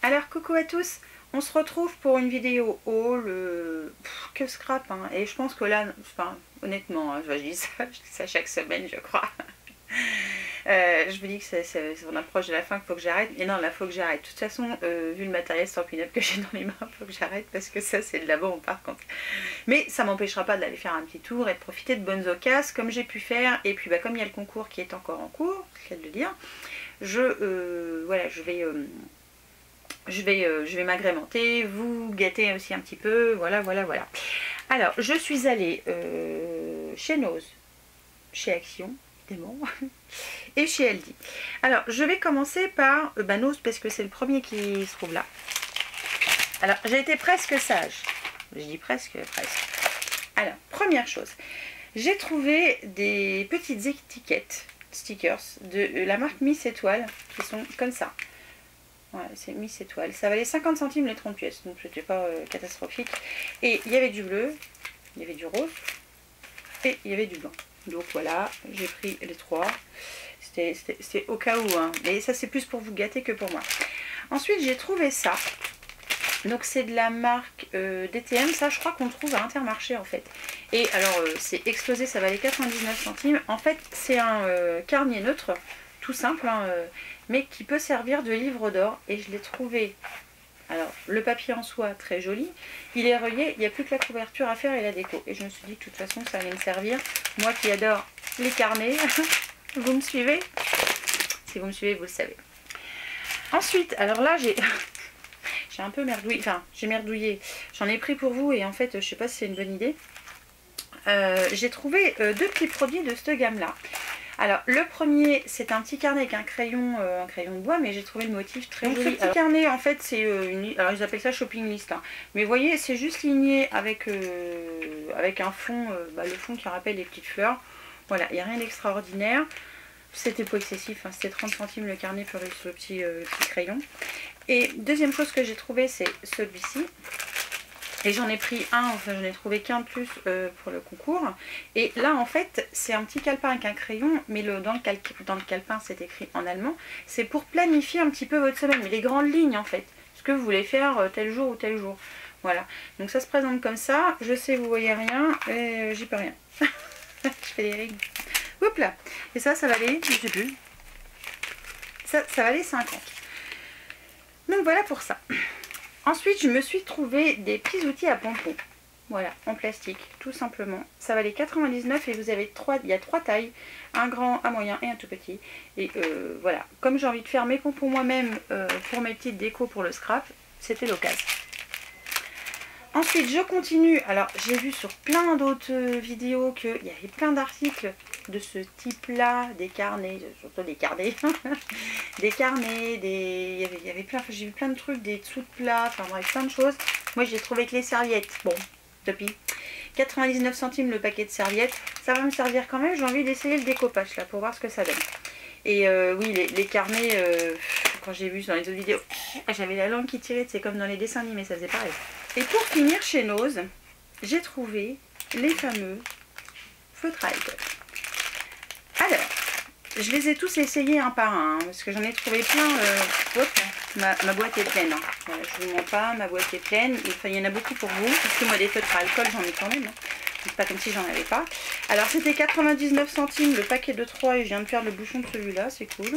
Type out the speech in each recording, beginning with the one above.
Alors coucou à tous, on se retrouve pour une vidéo haul, que scrap, hein. Et je pense que là, enfin honnêtement, hein, je dis ça chaque semaine je crois. Je vous dis que on approche de la fin, qu'il faut que j'arrête. Et non, là, faut que j'arrête. De toute façon, vu le matériel sans pin-up que j'ai dans les mains, faut que j'arrête parce que ça, c'est de la bombe par contre. Mais ça m'empêchera pas d'aller faire un petit tour et de profiter de bonnes occasions comme j'ai pu faire. Et puis, bah, comme il y a le concours qui est encore en cours, c'est le cas de le dire, voilà, je vais m'agrémenter, vous gâter aussi un petit peu, voilà. Alors, je suis allée chez Nose, chez Action, évidemment, et chez Aldi. Alors, je vais commencer par Nose, parce que c'est le premier qui se trouve là. Alors, j'ai été presque sage. Je dis presque. Alors, première chose, j'ai trouvé des petites étiquettes, stickers, de la marque Miss Étoile, qui sont comme ça. Voilà, c'est Miss Étoile. Ça valait 50 centimes les 30 pièces, donc c'était pas catastrophique. Et il y avait du bleu, il y avait du rose, et il y avait du blanc. Donc voilà, j'ai pris les trois. C'était au cas où, hein. Mais ça c'est plus pour vous gâter que pour moi. Ensuite j'ai trouvé ça. Donc c'est de la marque DTM. Ça je crois qu'on le trouve à Intermarché en fait. Et alors c'est explosé, ça valait 99 centimes. En fait c'est un carnet neutre, tout simple, hein, mais qui peut servir de livre d'or. Et je l'ai trouvé. Alors, le papier en soi, très joli. Il est rayé, il n'y a plus que la couverture à faire et la déco. Et je me suis dit que de toute façon, ça allait me servir. Moi qui adore les carnets. Vous me suivez? Si vous me suivez, vous le savez. Ensuite, alors là, j'ai un peu merdouillé. Enfin, j'ai merdouillé. J'en ai pris pour vous et en fait, je sais pas si c'est une bonne idée. J'ai trouvé deux petits produits de cette gamme-là. Alors, le premier, c'est un petit carnet avec un crayon de bois, mais j'ai trouvé le motif très joli. Ce petit carnet, en fait, c'est alors ils appellent ça shopping list, hein. Mais vous voyez, c'est juste ligné avec un fond, le fond qui rappelle les petites fleurs. Voilà, il n'y a rien d'extraordinaire. C'était pas excessif, hein, c'était 30 centimes le carnet pour le petit crayon. Et deuxième chose que j'ai trouvé, c'est celui-ci. Et j'en ai pris un, enfin j'en ai trouvé qu'un de plus pour le concours. Et là en fait c'est un petit calepin avec un crayon, mais dans le calepin c'est écrit en allemand. C'est pour planifier un petit peu votre semaine, mais les grandes lignes en fait. Ce que vous voulez faire tel jour ou tel jour. Voilà, donc ça se présente comme ça. Je sais vous voyez rien, et j'y peux rien. Je fais des règles. Oups là. Et ça valait, je sais plus. Ça valait 50. Donc voilà pour ça. Ensuite, je me suis trouvé des petits outils à pompons. Voilà, en plastique, tout simplement. Ça valait 99 et vous avez il y a trois tailles. Un grand, un moyen et un tout petit. Et voilà, comme j'ai envie de faire mes pompons moi-même pour mes petites décos pour le scrap, c'était l'occasion. Ensuite, je continue. Alors, j'ai vu sur plein d'autres vidéos qu'il y avait plein d'articles de ce type-là, des carnets, surtout des carnets, des carnets, il y avait plein, j'ai vu plein de trucs, des dessous de plats, enfin bref, plein de choses. Moi, j'ai trouvé que les serviettes, bon, tant pis. 99 centimes le paquet de serviettes, ça va me servir quand même. J'ai envie d'essayer le découpage là pour voir ce que ça donne. Et oui, les carnets, quand j'ai vu dans les autres vidéos, j'avais la langue qui tirait, c'est comme dans les dessins animés, ça faisait pareil. Et pour finir chez Nose, j'ai trouvé les fameux feutres à alcool. Alors, je les ai tous essayés un par un, hein, parce que j'en ai trouvé plein. Ma boîte est pleine. Hein. Voilà, je ne vous mens pas, ma boîte est pleine. Enfin, il y en a beaucoup pour vous, parce que moi, des feutres à alcool, j'en ai quand même. Hein. C'est pas comme si j'en avais pas. Alors, c'était 99 centimes le paquet de 3 et je viens de faire le bouchon de celui-là, c'est cool.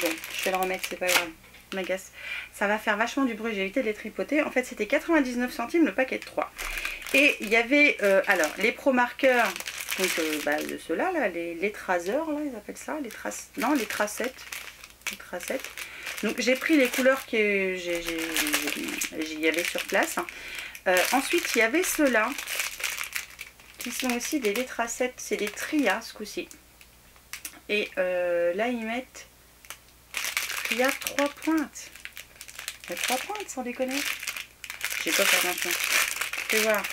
Bon, je vais le remettre, c'est pas grave. M'agace. Ça va faire vachement du bruit, j'ai évité de les tripoter. En fait, c'était 99 centimes le paquet de 3. Et il y avait, alors, les pro marqueurs, donc de ceux-là, là, les traceurs, là, ils appellent ça, les tracettes. Les tracettes. Donc, j'ai pris les couleurs que j'y avait sur place. Ensuite, il y avait ceux-là, qui sont aussi des tracettes, c'est des Tria, ce coup-ci. Et là, ils mettent Tria 3 pointes. 3 pointes, sans déconner. J'ai pas fait attention. Je vais voir.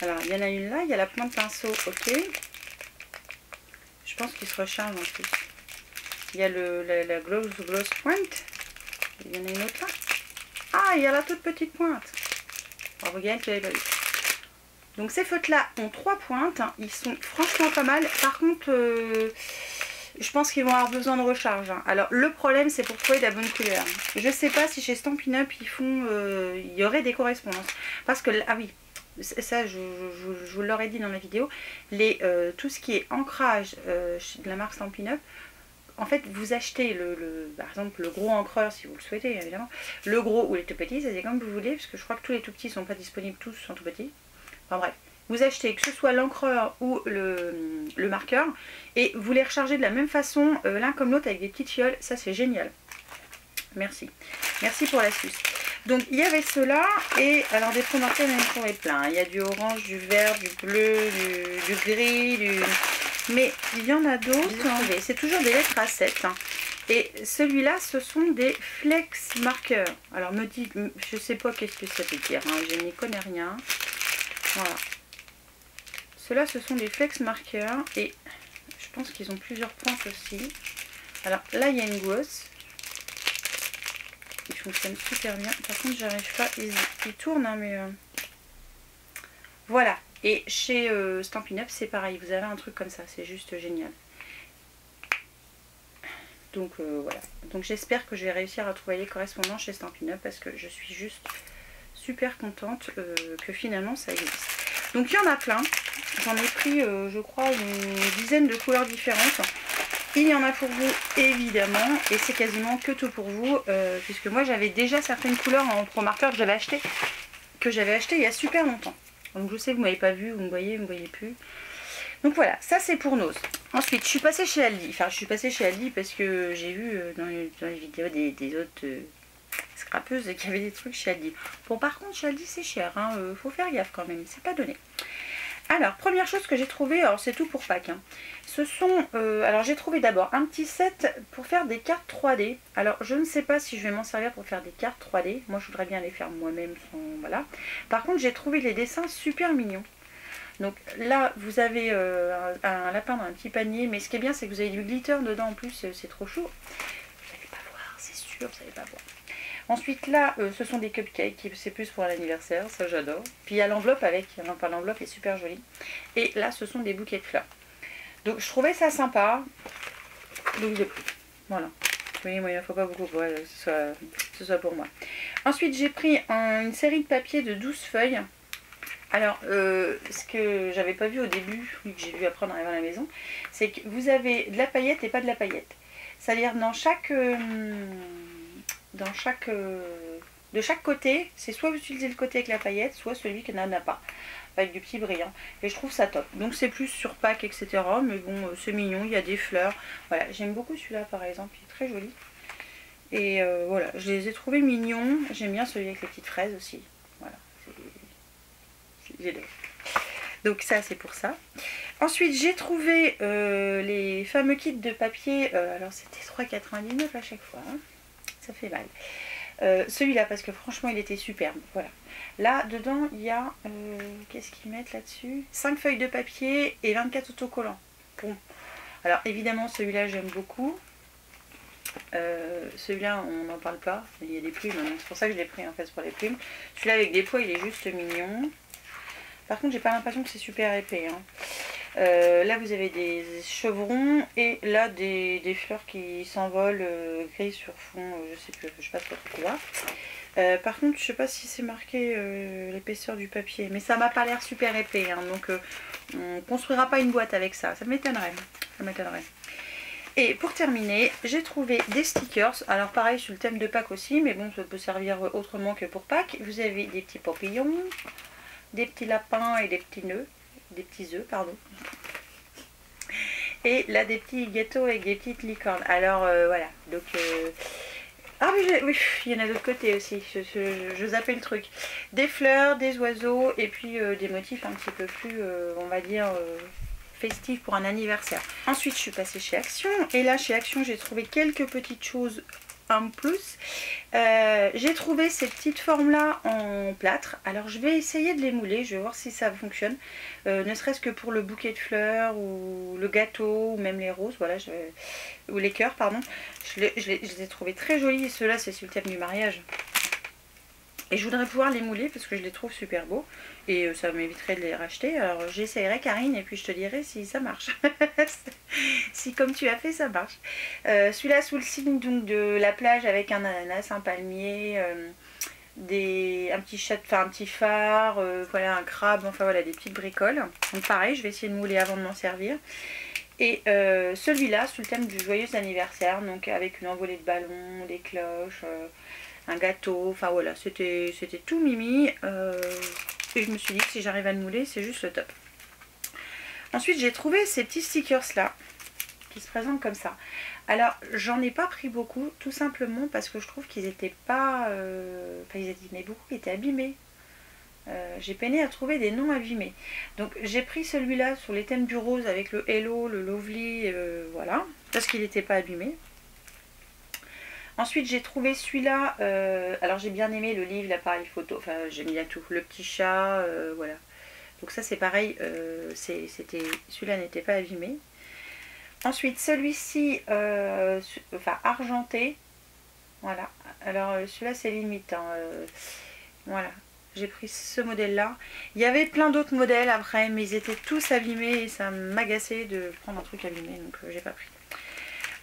Alors, il y en a une là, il y a la pointe pinceau, ok. Je pense qu'il se recharge en plus. Il y a la gloss point. Il y en a une autre là. Ah, il y a la toute petite pointe. Alors, regarde, tu l'avais pas vu. Donc ces feutres-là ont 3 pointes, hein. Ils sont franchement pas mal. Par contre, je pense qu'ils vont avoir besoin de recharge, hein. Alors le problème, c'est pour trouver la bonne couleur. Je sais pas si chez Stampin' Up, ils font, il y aurait des correspondances. Parce que, ah oui, ça je vous l'aurais dit dans la vidéo, tout ce qui est ancrage de la marque Stampin' Up, en fait vous achetez par exemple le gros encreur si vous le souhaitez évidemment, le gros ou les tout petits, ça c'est comme vous voulez, parce que je crois que tous les tout petits sont pas disponibles, tous sont tout petits. Enfin bref, vous achetez que ce soit l'encreur ou le marqueur et vous les rechargez de la même façon l'un comme l'autre avec des petites fioles, ça c'est génial. Merci, merci pour l'astuce. Donc il y avait cela et alors des fonds d'artifice, j'en ai trouvé plein. Il y a du orange, du vert, du bleu, du gris, mais il y en a d'autres. C'est toujours des lettres A7. Hein. Et celui-là, ce sont des flex marqueurs. Alors me dites, je sais pas qu'est-ce que ça veut dire. Hein. Je n'y connais rien. Voilà. Ceux-là, ce sont des flex marqueurs et je pense qu'ils ont plusieurs pointes aussi. Alors là, il y a une grosse. Il fonctionne super bien. Par contre, j'arrive pas. Il tourne, hein, mais voilà. Et chez Stampin' Up, c'est pareil. Vous avez un truc comme ça. C'est juste génial. Donc voilà. Donc j'espère que je vais réussir à trouver les correspondants chez Stampin' Up parce que je suis juste super contente que finalement ça existe. Donc il y en a plein. J'en ai pris, je crois, une dizaine de couleurs différentes. Il y en a pour vous évidemment et c'est quasiment que tout pour vous puisque moi j'avais déjà certaines couleurs en pro marqueur que j'avais acheté il y a super longtemps. Donc je sais, vous m'avez pas vu, vous me voyez plus. Donc voilà, ça c'est pour Nose. Ensuite je suis passée chez Aldi, enfin je suis passée chez Aldi parce que j'ai vu dans les vidéos des autres scrapeuses qu'il y avait des trucs chez Aldi. Bon par contre chez Aldi c'est cher, hein, faut faire gaffe quand même, c'est pas donné. Alors, première chose que j'ai trouvé, alors c'est tout pour Pâques, hein. Ce sont, alors j'ai trouvé d'abord un petit set pour faire des cartes 3D. Alors je ne sais pas si je vais m'en servir pour faire des cartes 3D. Moi je voudrais bien les faire moi-même, voilà. Par contre j'ai trouvé les dessins super mignons. Donc là vous avez un lapin dans un petit panier, mais ce qui est bien c'est que vous avez du glitter dedans en plus, c'est trop chaud. Vous n'allez pas voir, c'est sûr, vous n'allez pas voir. Ensuite là, ce sont des cupcakes, c'est plus pour l'anniversaire, ça j'adore. Puis il y a l'enveloppe avec, enfin l'enveloppe est super jolie. Et là ce sont des bouquets de fleurs. Donc je trouvais ça sympa, donc j'ai pris. Voilà. Oui, moi il ne faut pas beaucoup pour que ce soit pour moi. Ensuite j'ai pris une série de papiers de 12 feuilles. Alors, ce que j'avais pas vu au début, que j'ai vu après en arrivant à la maison, c'est que vous avez de la paillette et pas de la paillette. C'est-à-dire de chaque côté, c'est soit vous utilisez le côté avec la paillette, soit celui qui n'en a pas, avec du petit brillant. Et je trouve ça top. Donc c'est plus sur Pâques, etc. Mais bon, c'est mignon, il y a des fleurs. Voilà, j'aime beaucoup celui-là par exemple, il est très joli. Et voilà, je les ai trouvés mignons. J'aime bien celui avec les petites fraises aussi. Voilà, j'adore. Donc ça c'est pour ça. Ensuite j'ai trouvé les fameux kits de papier. Alors c'était 3,99 à chaque fois. Hein. Ça fait mal. Celui-là parce que franchement il était superbe. Voilà. Là dedans il y a qu'est-ce qu'ils mettent là-dessus, 5 feuilles de papier et 24 autocollants. Bon. Alors évidemment celui-là j'aime beaucoup. Celui-là on n'en parle pas. Il y a des plumes. C'est pour ça que je l'ai pris en fait pour les plumes. Celui-là avec des pois il est juste mignon. Par contre j'ai pas l'impression que c'est super épais. Hein. Là vous avez des chevrons et là des fleurs qui s'envolent gris sur fond, je sais plus, je sais pas trop quoi. Par contre je sais pas si c'est marqué l'épaisseur du papier, mais ça m'a pas l'air super épais, hein, donc on construira pas une boîte avec ça, ça m'étonnerait. Et pour terminer, j'ai trouvé des stickers, alors pareil sur le thème de Pâques aussi, mais bon ça peut servir autrement que pour Pâques. Vous avez des petits papillons, des petits lapins et des petits nœuds. Des petits œufs, pardon. Et là des petits gâteaux avec des petites licornes. Alors voilà, donc ah oui, il y en a d'autre côté aussi, je zappais le truc. Des fleurs, des oiseaux et puis des motifs un petit peu plus, on va dire, festifs pour un anniversaire. Ensuite je suis passée chez Action et là chez Action j'ai trouvé quelques petites choses en plus. J'ai trouvé ces petites formes là en plâtre. Alors je vais essayer de les mouler, je vais voir si ça fonctionne, ne serait-ce que pour le bouquet de fleurs ou le gâteau ou même les roses, voilà, ou les cœurs pardon. Je les ai trouvés très jolis et ceux-là c'est sur le thème du mariage. Et je voudrais pouvoir les mouler parce que je les trouve super beaux. Et ça m'éviterait de les racheter. Alors j'essayerai Karine et puis je te dirai si ça marche. Si comme tu as fait ça marche. Celui-là sous le signe donc, de la plage avec un ananas, un palmier, un petit phare, voilà, un crabe, enfin voilà, des petites bricoles. Donc pareil, je vais essayer de mouler avant de m'en servir. Et celui-là sous le thème du joyeux anniversaire, donc avec une envolée de ballons, des cloches, un gâteau, enfin voilà, c'était tout mimi. Et je me suis dit que si j'arrive à le mouler, c'est juste le top. Ensuite, j'ai trouvé ces petits stickers là, qui se présentent comme ça. Alors, j'en ai pas pris beaucoup, tout simplement parce que je trouve qu'ils étaient pas... Enfin, ils étaient, mais beaucoup qui étaient abîmés. J'ai peiné à trouver des non abîmés. Donc, j'ai pris celui-là sur les thèmes du rose avec le Hello, le Lovely, voilà, parce qu'il n'était pas abîmé. Ensuite, j'ai trouvé celui-là. Alors, j'ai bien aimé le livre, l'appareil photo. Enfin, j'aime bien tout. Le petit chat, voilà. Donc ça, c'est pareil. Celui-là n'était pas abîmé. Ensuite, celui-ci, enfin argenté. Voilà. Alors, celui-là, c'est limite. Hein, voilà. J'ai pris ce modèle-là. Il y avait plein d'autres modèles après, mais ils étaient tous abîmés et ça m'agaçait de prendre un truc abîmé, donc j'ai pas pris.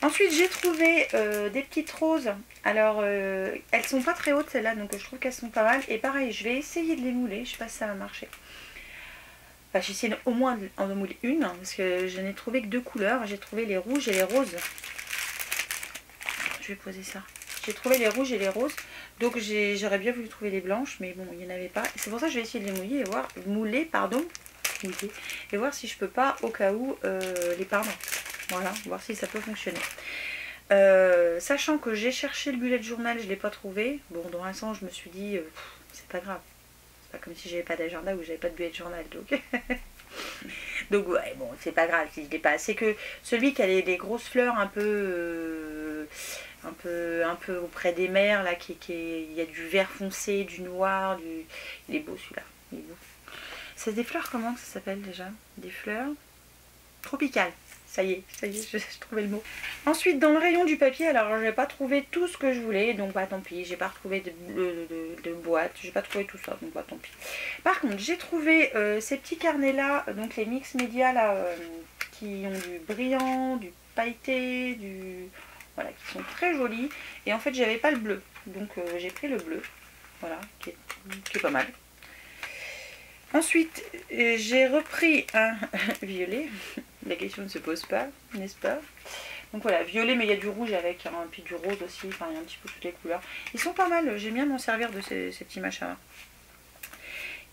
Ensuite, j'ai trouvé des petites roses. Alors, elles sont pas très hautes celles-là, donc je trouve qu'elles sont pas mal. Et pareil, je vais essayer de les mouler. Je sais pas si ça va marcher. Enfin, j'essaie au moins d'en mouler une, hein, parce que je n'ai trouvé que deux couleurs. J'ai trouvé les rouges et les roses. Je vais poser ça. J'ai trouvé les rouges et les roses. Donc, j'aurais bien voulu trouver les blanches, mais bon, il n'y en avait pas. C'est pour ça que je vais essayer de les mouiller et voir, et voir si je peux pas, au cas où, les peindre. Voilà, voir si ça peut fonctionner. Sachant que j'ai cherché le bullet journal, je ne l'ai pas trouvé. Bon, dans un sens, je me suis dit, c'est pas grave. C'est pas comme si j'avais pas d'agenda ou j'avais pas de bullet journal. Donc, donc ouais, bon, c'est pas grave si je l'ai pas. C'est que celui qui a les grosses fleurs un peu auprès des mers, là, il y a du vert foncé, du noir, il est beau celui-là. C'est des fleurs, comment ça s'appelle déjà? Des fleurs tropicales. Ça y est, j'ai trouvé le mot. Ensuite, dans le rayon du papier, alors j'ai pas trouvé tout ce que je voulais, donc bah tant pis, j'ai pas retrouvé de boîte, j'ai pas trouvé tout ça, donc bah tant pis. Par contre, j'ai trouvé ces petits carnets là, donc les mix médias là, qui ont du brillant, du pailleté, voilà, qui sont très jolis. Et en fait, j'avais pas le bleu, donc j'ai pris le bleu, voilà, qui est pas mal. Ensuite, j'ai repris un violet. La question ne se pose pas, n'est-ce pas? Donc voilà, violet, mais il y a du rouge avec, hein, puis du rose aussi, enfin il y a un petit peu toutes les couleurs. Ils sont pas mal, j'aime bien m'en servir de ces petits machins-là.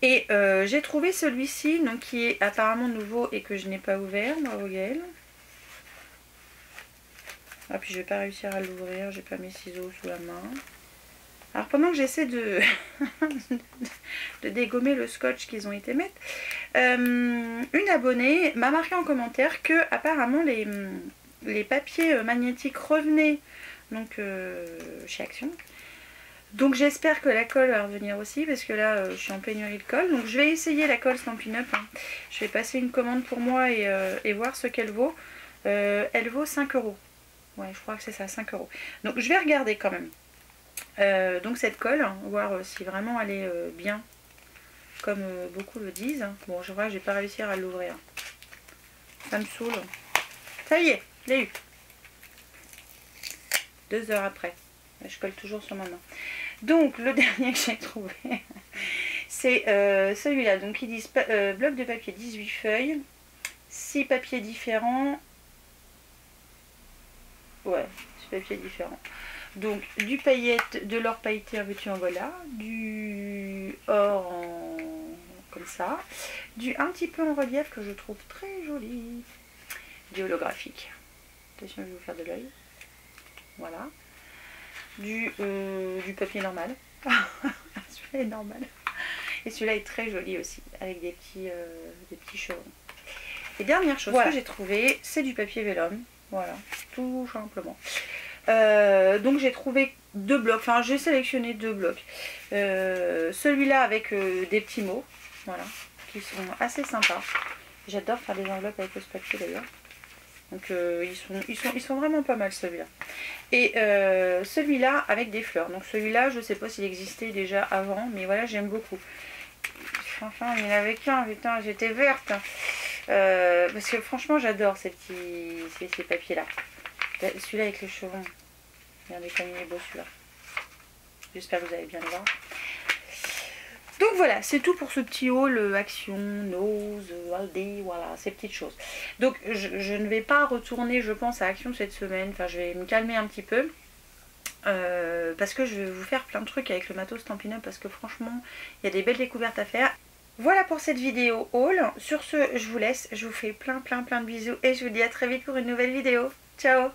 Et j'ai trouvé celui-ci, donc qui est apparemment nouveau et que je n'ai pas ouvert, bravo Gaëlle. Ah, puis je vais pas réussir à l'ouvrir, j'ai pas mes ciseaux sous la main. Alors pendant que j'essaie de dégommer le scotch qu'ils ont été mettre, une abonnée m'a marqué en commentaire que apparemment les papiers magnétiques revenaient donc chez Action. Donc j'espère que la colle va revenir aussi parce que là je suis en pénurie de colle. Donc je vais essayer la colle Stampin' Up. Hein. Je vais passer une commande pour moi et voir ce qu'elle vaut. Elle vaut 5 €. Ouais, je crois que c'est ça, 5 €. Donc je vais regarder quand même. Donc cette colle, hein, voir si vraiment elle est bien comme beaucoup le disent. Bon, je vois, j'ai pas réussi à l'ouvrir. Ça me saoule. Ça y est, je l'ai eu. 2 heures après. Je colle toujours sur ma main. Donc le dernier que j'ai trouvé, c'est celui-là. Donc ils disent bloc de papier 18 feuilles, 6 papiers différents. Ouais, 6 papiers différents. Donc du paillette, de l'or pailleté en veux-tu en voilà, du or en comme ça, un petit peu en relief que je trouve très joli, du holographique. Attention, je vais vous faire de l'œil. Voilà. Du papier normal. Celui-là est normal. Et celui-là est très joli aussi, avec des petits chevrons. Et dernière chose que j'ai trouvé, c'est du papier vélum. Voilà, tout simplement. Donc j'ai trouvé 2 blocs, enfin j'ai sélectionné 2 blocs. Celui-là avec des petits mots, voilà, qui sont assez sympas. J'adore faire des enveloppes avec ce papier d'ailleurs. Donc ils sont vraiment pas mal celui-là. Et celui-là avec des fleurs. Donc celui-là, je sais pas s'il existait déjà avant, mais voilà, j'aime beaucoup. Enfin, il n'y en avait qu'un, putain, j'étais verte. Parce que franchement, j'adore ces papiers-là. Celui-là avec les cheveux. Regardez comme il est beau celui-là. J'espère que vous allez bien le voir. Donc voilà, c'est tout pour ce petit haul Action, Nose, Aldi, voilà, ces petites choses. Donc je ne vais pas retourner, je pense, à Action cette semaine. Enfin, je vais me calmer un petit peu. Parce que je vais vous faire plein de trucs avec le matos Stampin' Up, parce que franchement, il y a des belles découvertes à faire. Voilà pour cette vidéo haul. Sur ce, je vous laisse. Je vous fais plein de bisous et je vous dis à très vite pour une nouvelle vidéo. Ciao!